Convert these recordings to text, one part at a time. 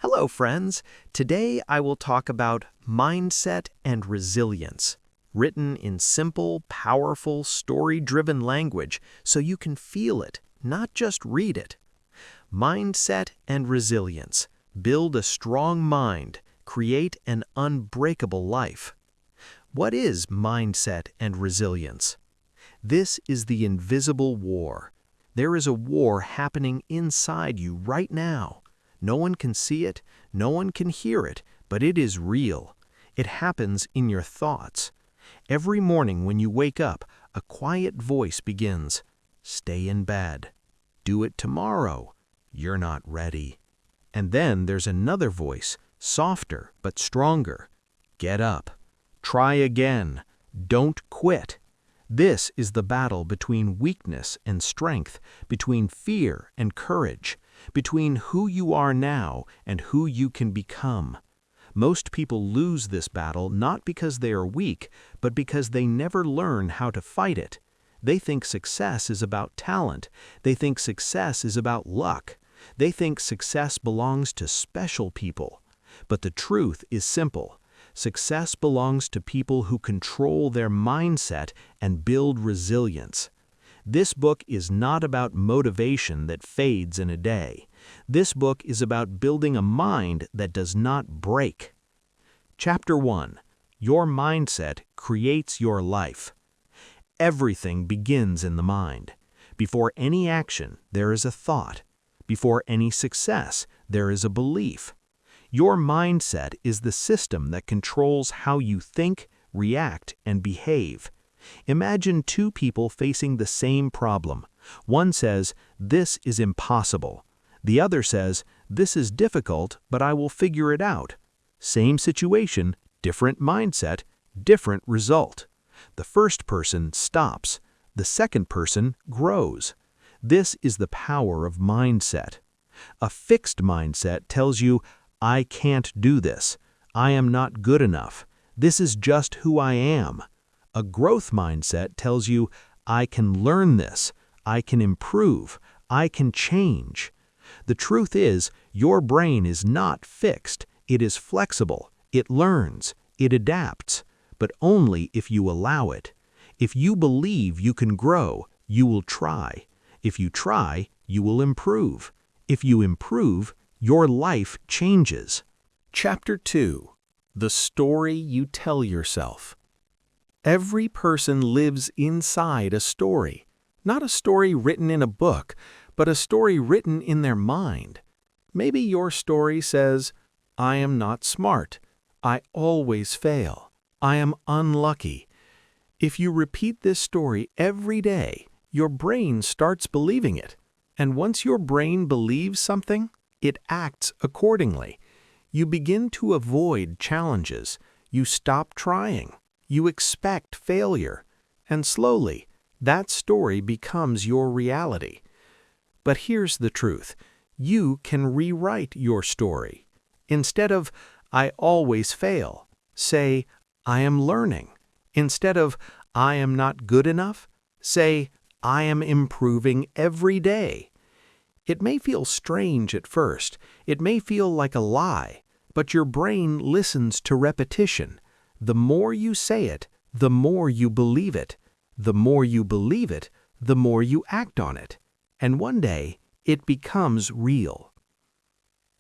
Hello, friends. Today I will talk about mindset and resilience, written in simple, powerful, story-driven language so you can feel it, not just read it. Mindset and resilience. Build a strong mind. Create an unbreakable life. What is mindset and resilience? This is the invisible war. There is a war happening inside you right now. No one can see it, no one can hear it, but it is real. It happens in your thoughts. Every morning when you wake up, a quiet voice begins. Stay in bed. Do it tomorrow. You're not ready. And then there's another voice, softer but stronger. Get up. Try again. Don't quit. This is the battle between weakness and strength, between fear and courage, between who you are now and who you can become. Most people lose this battle not because they are weak, but because they never learn how to fight it. They think success is about talent. They think success is about luck. They think success belongs to special people. But the truth is simple. Success belongs to people who control their mindset and build resilience. This book is not about motivation that fades in a day. This book is about building a mind that does not break. Chapter 1. Your mindset creates your life. Everything begins in the mind. Before any action, there is a thought. Before any success, there is a belief. Your mindset is the system that controls how you think, react, and behave. Imagine two people facing the same problem. One says, "This is impossible." The other says, "This is difficult, but I will figure it out." Same situation, different mindset, different result. The first person stops. The second person grows. This is the power of mindset. A fixed mindset tells you, "I can't do this. I am not good enough. This is just who I am." A growth mindset tells you, "I can learn this. I can improve. I can change." The truth is, your brain is not fixed. It is flexible. It learns. It adapts. But only if you allow it. If you believe you can grow, you will try. If you try, you will improve. If you improve, your life changes. Chapter 2. The story you tell yourself. Every person lives inside a story. Not a story written in a book, but a story written in their mind. Maybe your story says, "I am not smart. I always fail. I am unlucky." If you repeat this story every day, your brain starts believing it. And once your brain believes something, it acts accordingly. You begin to avoid challenges. You stop trying. You expect failure. And slowly, that story becomes your reality. But here's the truth. You can rewrite your story. Instead of, "I always fail," say, "I am learning." Instead of, "I am not good enough," say, "I am improving every day." It may feel strange at first. It may feel like a lie. But your brain listens to repetition. The more you say it, the more you believe it. The more you believe it, the more you act on it. And one day, it becomes real.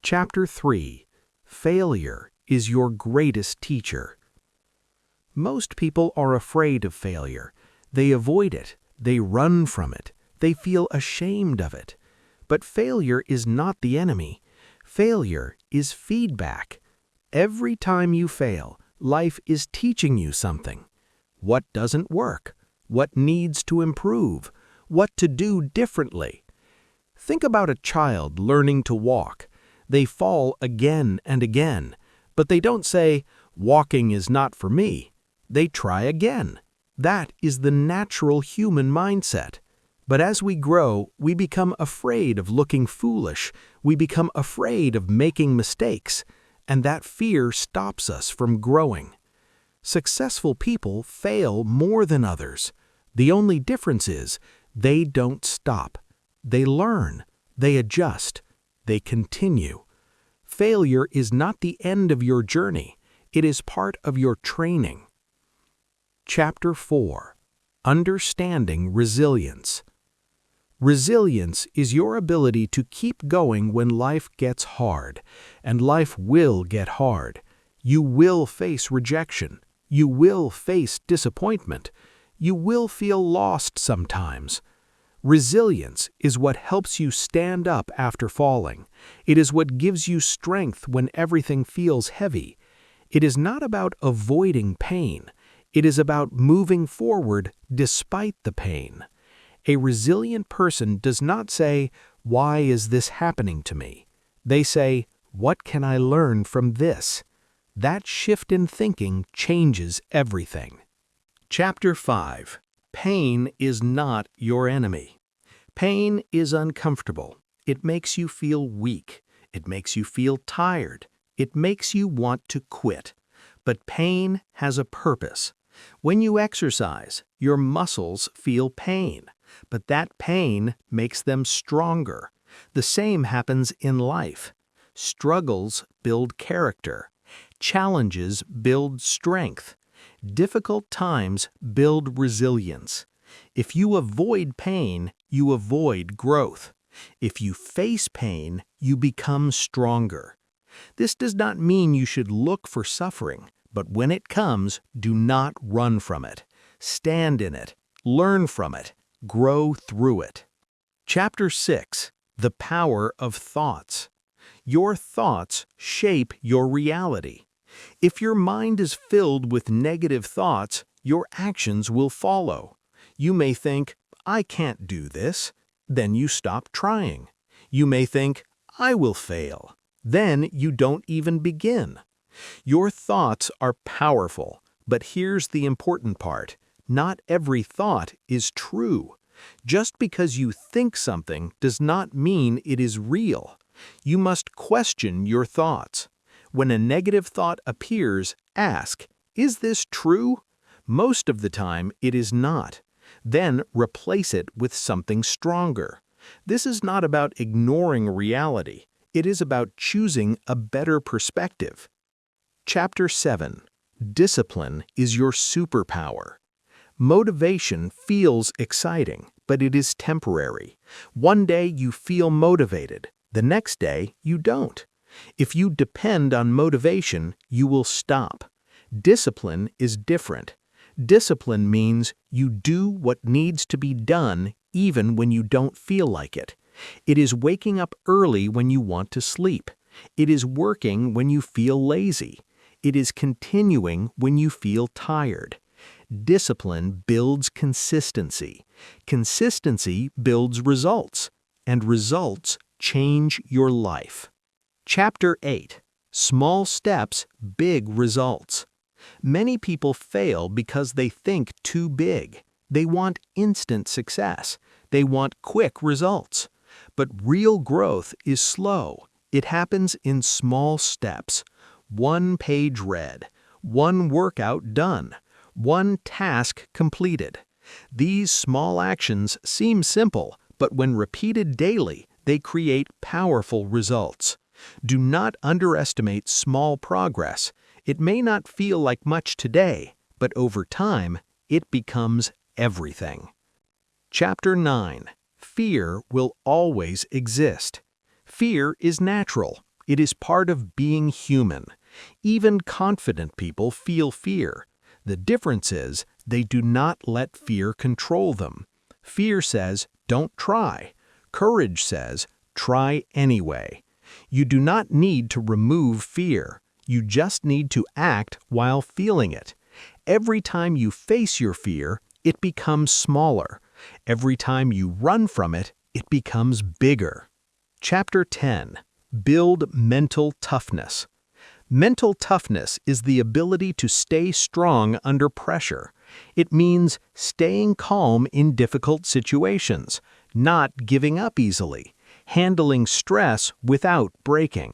Chapter 3. Failure is your greatest teacher. Most people are afraid of failure. They avoid it. They run from it. They feel ashamed of it. But failure is not the enemy. Failure is feedback. Every time you fail, life is teaching you something. What doesn't work? What needs to improve? What to do differently? Think about a child learning to walk. They fall again and again, but they don't say, "Walking is not for me." They try again. That is the natural human mindset. But as we grow, we become afraid of looking foolish. We become afraid of making mistakes, and that fear stops us from growing. Successful people fail more than others. The only difference is they don't stop. They learn. They adjust. They continue. Failure is not the end of your journey. It is part of your training. Chapter 4. Understanding Resilience. Resilience is your ability to keep going when life gets hard, and life will get hard. You will face rejection. You will face disappointment. You will feel lost sometimes. Resilience is what helps you stand up after falling. It is what gives you strength when everything feels heavy. It is not about avoiding pain. It is about moving forward despite the pain. A resilient person does not say, "Why is this happening to me?" They say, "What can I learn from this?" That shift in thinking changes everything. Chapter 5. Pain is not your enemy. Pain is uncomfortable. It makes you feel weak. It makes you feel tired. It makes you want to quit. But pain has a purpose. When you exercise, your muscles feel pain, but that pain makes them stronger. The same happens in life. Struggles build character. Challenges build strength. Difficult times build resilience. If you avoid pain, you avoid growth. If you face pain, you become stronger. This does not mean you should look for suffering, but when it comes, do not run from it. Stand in it, learn from it, grow through it. Chapter 6. The Power of Thoughts. Your thoughts shape your reality. If your mind is filled with negative thoughts, your actions will follow. You may think, "I can't do this." Then you stop trying. You may think, "I will fail." Then you don't even begin. Your thoughts are powerful, but here's the important part. Not every thought is true. Just because you think something does not mean it is real. You must question your thoughts. When a negative thought appears, ask, "Is this true?" Most of the time, it is not. Then replace it with something stronger. This is not about ignoring reality. It is about choosing a better perspective. Chapter 7. Discipline is your superpower. Motivation feels exciting, but it is temporary. One day you feel motivated. The next day you don't. If you depend on motivation, you will stop. Discipline is different. Discipline means you do what needs to be done even when you don't feel like it. It is waking up early when you want to sleep. It is working when you feel lazy. It is continuing when you feel tired. Discipline builds consistency. Consistency builds results, and results change your life. Chapter 8. Small steps, big results. Many people fail because they think too big. They want instant success. They want quick results. But real growth is slow. It happens in small steps. One page read, one workout done, one task completed. These small actions seem simple, but when repeated daily, they create powerful results. Do not underestimate small progress. It may not feel like much today, but over time, it becomes everything. Chapter 9. Fear will always exist. Fear is natural. It is part of being human. Even confident people feel fear. The difference is they do not let fear control them. Fear says, "Don't try." Courage says, "Try anyway." You do not need to remove fear. You just need to act while feeling it. Every time you face your fear, it becomes smaller. Every time you run from it, it becomes bigger. Chapter 10. Build mental toughness. Mental toughness is the ability to stay strong under pressure. It means staying calm in difficult situations, not giving up easily, handling stress without breaking.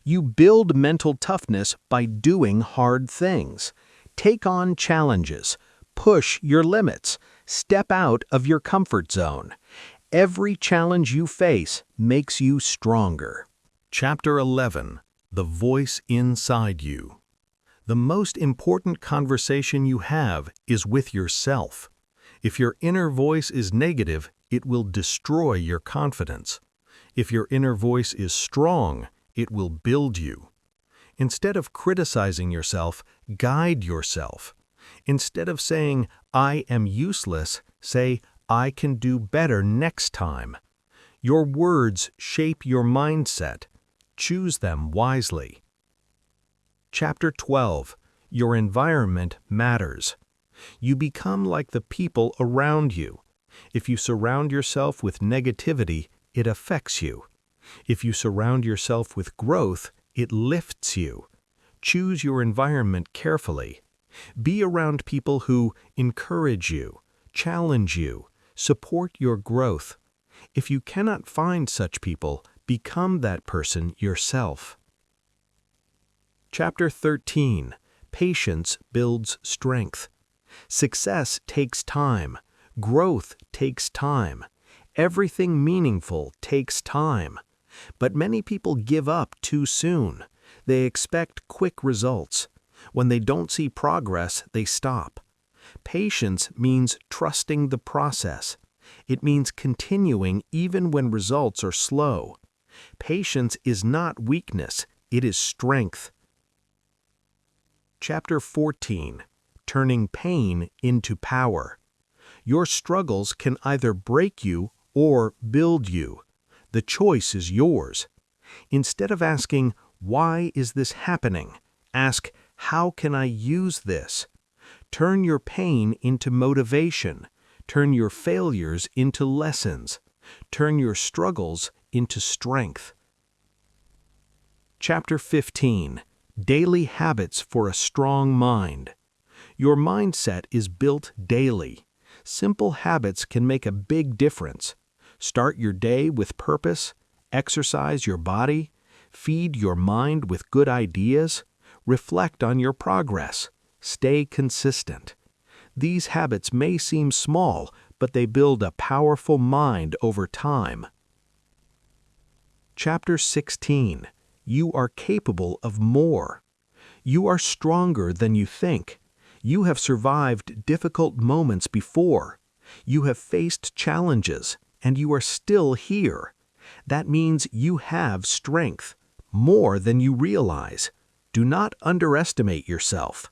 You build mental toughness by doing hard things. Take on challenges. Push your limits. Step out of your comfort zone. Every challenge you face makes you stronger. Chapter 11. the voice inside you. The most important conversation you have is with yourself. If your inner voice is negative, it will destroy your confidence. If your inner voice is strong, it will build you. Instead of criticizing yourself, guide yourself. Instead of saying, "I am useless," say, "I can do better next time." Your words shape your mindset. Choose them wisely. Chapter 12. Your environment matters. You become like the people around you. If you surround yourself with negativity, it affects you. If you surround yourself with growth, it lifts you. Choose your environment carefully. Be around people who encourage you, challenge you, support your growth. If you cannot find such people, become that person yourself. Chapter 13. Patience builds strength. Success takes time. Growth takes time. Everything meaningful takes time. But many people give up too soon. They expect quick results. When they don't see progress, they stop. Patience means trusting the process. It means continuing even when results are slow. Patience is not weakness, it is strength. Chapter 14. Turning pain into power. Your struggles can either break you or build you. The choice is yours. Instead of asking, "Why is this happening?" ask, "How can I use this?" Turn your pain into motivation. Turn your failures into lessons. Turn your struggles into strength. Chapter 15. Daily habits for a strong mind. Your mindset is built daily. Simple habits can make a big difference. Start your day with purpose. Exercise your body. Feed your mind with good ideas. Reflect on your progress. Stay consistent. These habits may seem small, but they build a powerful mind over time. Chapter 16. You are capable of more. You are stronger than you think. You have survived difficult moments before. You have faced challenges, and you are still here. That means you have strength, more than you realize. Do not underestimate yourself.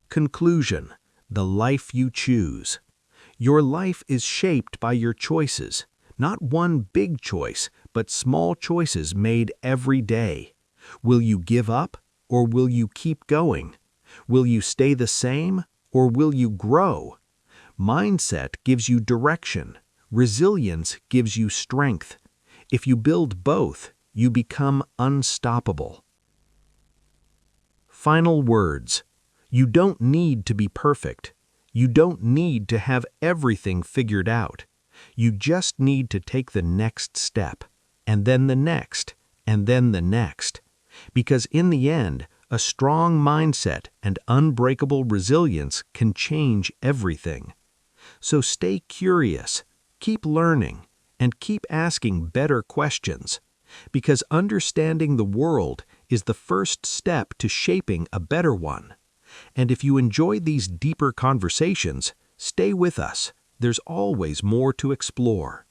Conclusion. The life you choose. Your life is shaped by your choices. Not one big choice, but small choices made every day. Will you give up, or will you keep going? Will you stay the same, or will you grow? Mindset gives you direction. Resilience gives you strength. If you build both, you become unstoppable. Final words. You don't need to be perfect. You don't need to have everything figured out. You just need to take the next step, and then the next, and then the next. Because in the end, a strong mindset and unbreakable resilience can change everything. So stay curious, keep learning, and keep asking better questions. Because understanding the world is the first step to shaping a better one. And if you enjoy these deeper conversations, stay with us. There's always more to explore.